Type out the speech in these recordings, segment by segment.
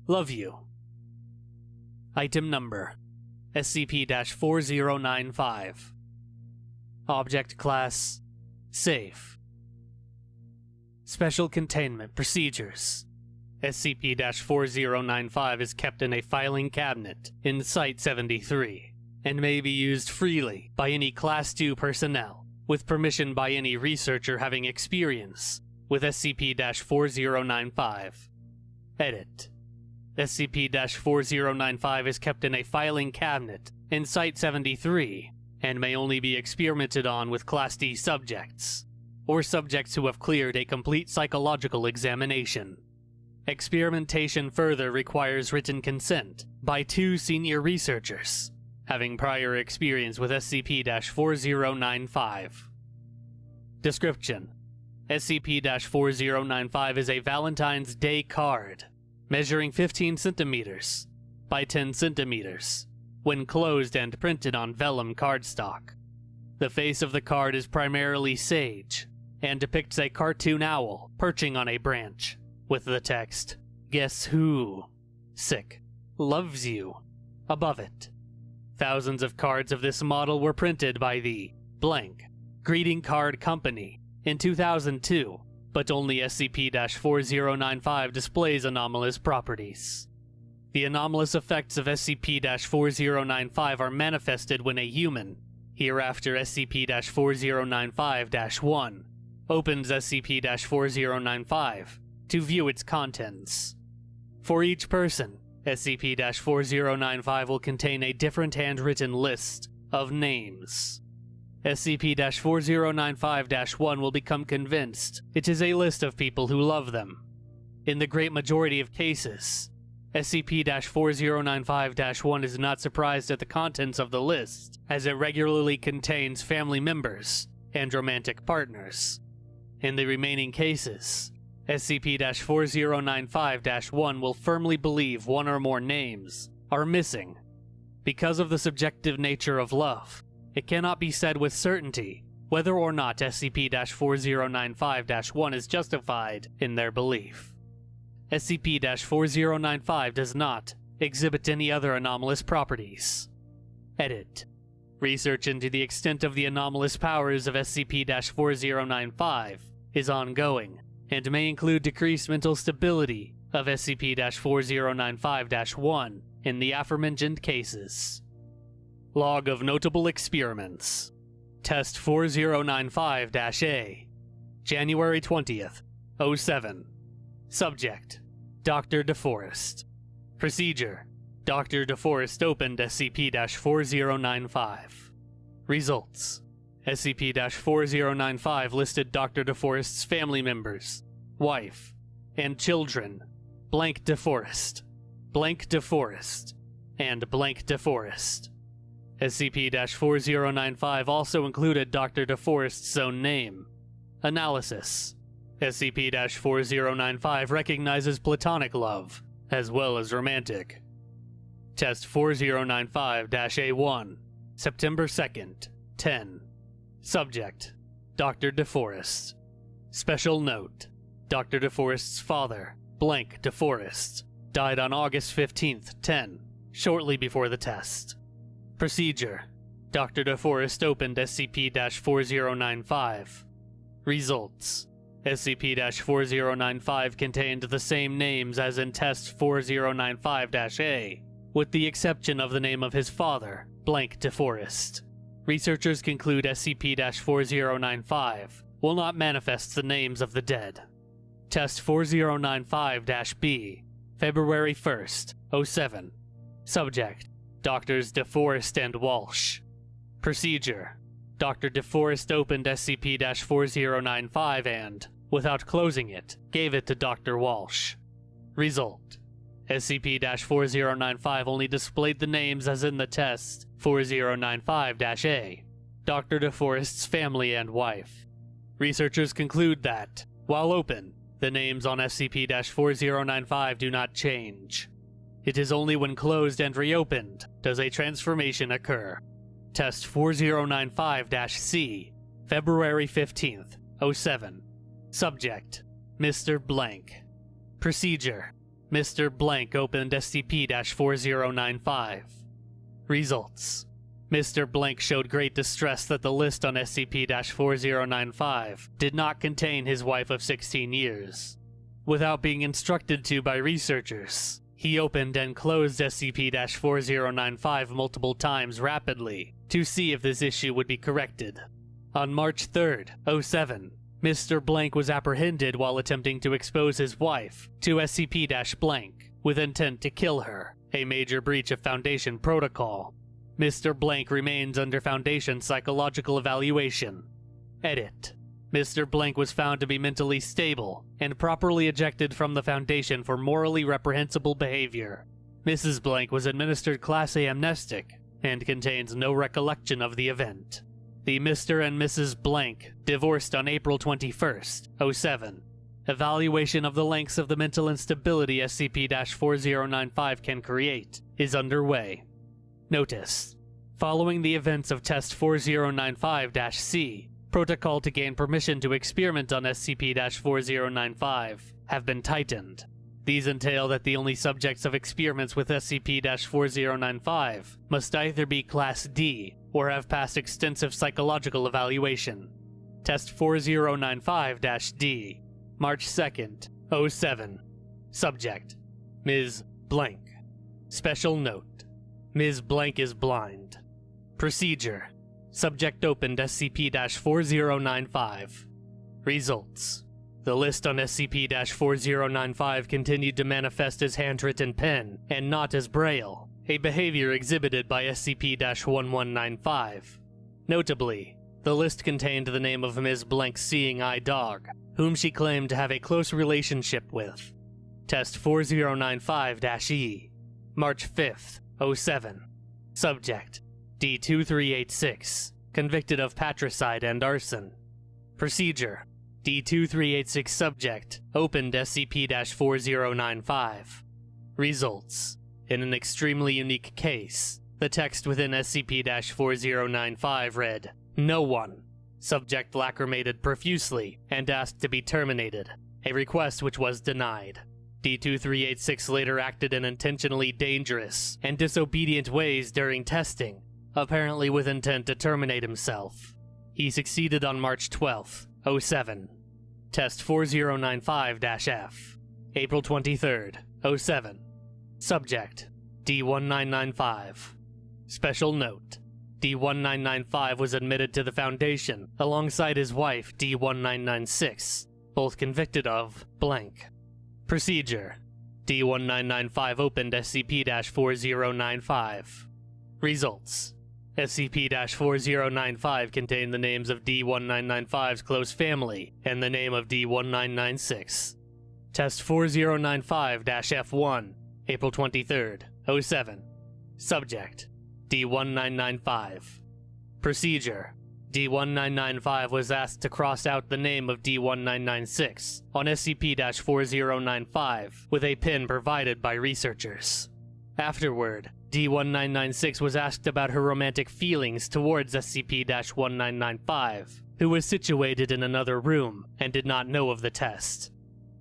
Love you. Item Number SCP-4095. Object Class Safe. Special Containment Procedures. SCP-4095 is kept in a filing cabinet in Site-73 and may be used freely by any Class II personnel, with permission by any researcher having experience with SCP-4095. Edit. SCP-4095 is kept in a filing cabinet in Site-73 and may only be experimented on with Class D subjects, or subjects who have cleared a complete psychological examination. Experimentation further requires written consent by 2 senior researchers having prior experience with SCP-4095. Description: SCP-4095 is a Valentine's Day card measuring 15 centimeters by 10 centimeters when closed and printed on vellum cardstock. The face of the card is primarily sage and depicts a cartoon owl perching on a branch with the text, "Guess who? Sick. Loves you," above it. Thousands of cards of this model were printed by the blank Greeting Card Company in 2002, but only SCP-4095 displays anomalous properties. The anomalous effects of SCP-4095 are manifested when a human, hereafter SCP-4095-1, opens SCP-4095 to view its contents. For each person, SCP-4095 will contain a different handwritten list of names. SCP-4095-1 will become convinced it is a list of people who love them. In the great majority of cases, SCP-4095-1 is not surprised at the contents of the list, as it regularly contains family members and romantic partners. In the remaining cases, SCP-4095-1 will firmly believe one or more names are missing. Because of the subjective nature of love, it cannot be said with certainty whether or not SCP-4095-1 is justified in their belief. SCP-4095 does not exhibit any other anomalous properties. Edit. Research into the extent of the anomalous powers of SCP-4095 is ongoing, and may include decreased mental stability of SCP-4095-1 in the aforementioned cases. Log of Notable Experiments. Test 4095-A. January 20th, 07. Subject: Dr. DeForest. Procedure: Dr. DeForest opened SCP-4095. Results: SCP-4095 listed Dr. DeForest's family members, wife, and children, blank DeForest, and blank DeForest. SCP-4095 also included Dr. DeForest's own name. Analysis: SCP-4095 recognizes platonic love, as well as romantic. Test 4095-A1, September 2nd, 10. Subject: Dr. DeForest. Special note: Dr. DeForest's father, blank DeForest, died on August 15th, 10, shortly before the test. Procedure: Dr. DeForest opened SCP-4095. Results: SCP-4095 contained the same names as in Test 4095-A, with the exception of the name of his father, blank DeForest. Researchers conclude SCP-4095 will not manifest the names of the dead. Test 4095-B, February 1st, 07. Subject: Drs. DeForest and Walsh. Procedure: Dr. DeForest opened SCP-4095 and, without closing it, gave it to Dr. Walsh. Result: SCP-4095 only displayed the names as in the test 4095-A, Dr. DeForest's family and wife. Researchers conclude that, while open, the names on SCP-4095 do not change. It is only when closed and reopened does a transformation occur. Test 4095-C, February 15th, 07. Subject: Mr. Blank. Procedure: Mr. Blank opened SCP-4095. Results: Mr. Blank showed great distress that the list on SCP-4095 did not contain his wife of 16 years. Without being instructed to by researchers, he opened and closed SCP-4095 multiple times rapidly to see if this issue would be corrected. On March 3rd, 07, Mr. Blank was apprehended while attempting to expose his wife to SCP-Blank with intent to kill her, a major breach of Foundation protocol. Mr. Blank remains under Foundation psychological evaluation. Edit: Mr. Blank was found to be mentally stable and properly ejected from the Foundation for morally reprehensible behavior. Mrs. Blank was administered Class A amnestic and contains no recollection of the event. The Mr. and Mrs. Blank divorced on April 21st, 07. Evaluation of the lengths of the mental instability SCP-4095 can create is underway. Notice: following the events of Test 4095-C, protocol to gain permission to experiment on SCP-4095 have been tightened. These entail that the only subjects of experiments with SCP-4095 must either be Class D or have passed extensive psychological evaluation. Test 4095-D, March 2nd, 07. Subject: Ms. Blank. Special note: Ms. Blank is blind. Procedure: Subject opened SCP-4095. Results: The list on SCP-4095 continued to manifest as handwritten pen and not as braille, a behavior exhibited by SCP-1195. Notably, the list contained the name of Ms. Blank's seeing eye dog, whom she claimed to have a close relationship with. Test 4095-E, March 5th, 07. Subject: D2386, convicted of patricide and arson. Procedure: D2386 subject opened SCP-4095. Results: In an extremely unique case, the text within SCP-4095 read, "No one." Subject lacrimated profusely and asked to be terminated, a request which was denied. D2386 later acted in intentionally dangerous and disobedient ways during testing, apparently with intent to terminate himself. He succeeded on March 12th, 07. Test 4095-F, April 23rd, 07. Subject: D1995. Special note: D1995 was admitted to the Foundation alongside his wife D1996, both convicted of blank. Procedure: D1995 opened SCP-4095. Results: SCP-4095 contained the names of D1995's close family and the name of D1996. Test 4095-F1, April 23rd, 07. Subject: D1995. Procedure: D1995 was asked to cross out the name of D1996 on SCP-4095 with a pin provided by researchers. Afterward, D1996 was asked about her romantic feelings towards SCP-1995, who was situated in another room and did not know of the test.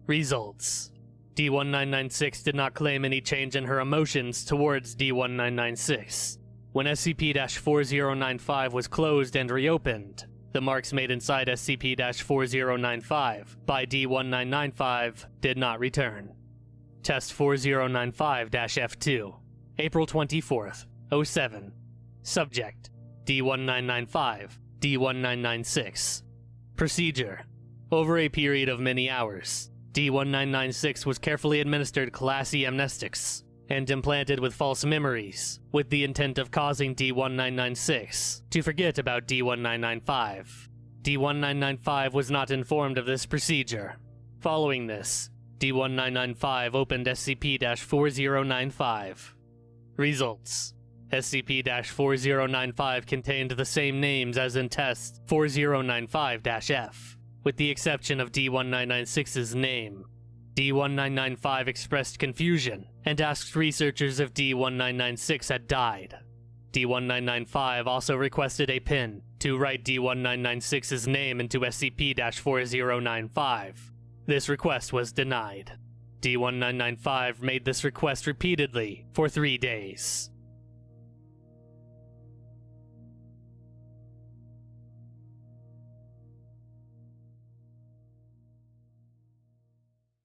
Results: D1996 did not claim any change in her emotions towards D1996. When SCP-4095 was closed and reopened, the marks made inside SCP-4095 by D1995 did not return. Test 4095-F2, April 24th, 07. Subject: D1995, D1996. Procedure: Over a period of many hours, D1996 was carefully administered Class E amnestics and implanted with false memories, with the intent of causing D1996 to forget about D1995. D1995 was not informed of this procedure. Following this, D1995 opened SCP-4095. Results: SCP-4095 contained the same names as in Test 4095-F, with the exception of D1996's name. D1995 expressed confusion and asked researchers if D1996 had died. D1995 also requested a pin to write D1996's name into SCP-4095. This request was denied. D1995 made this request repeatedly for 3 days.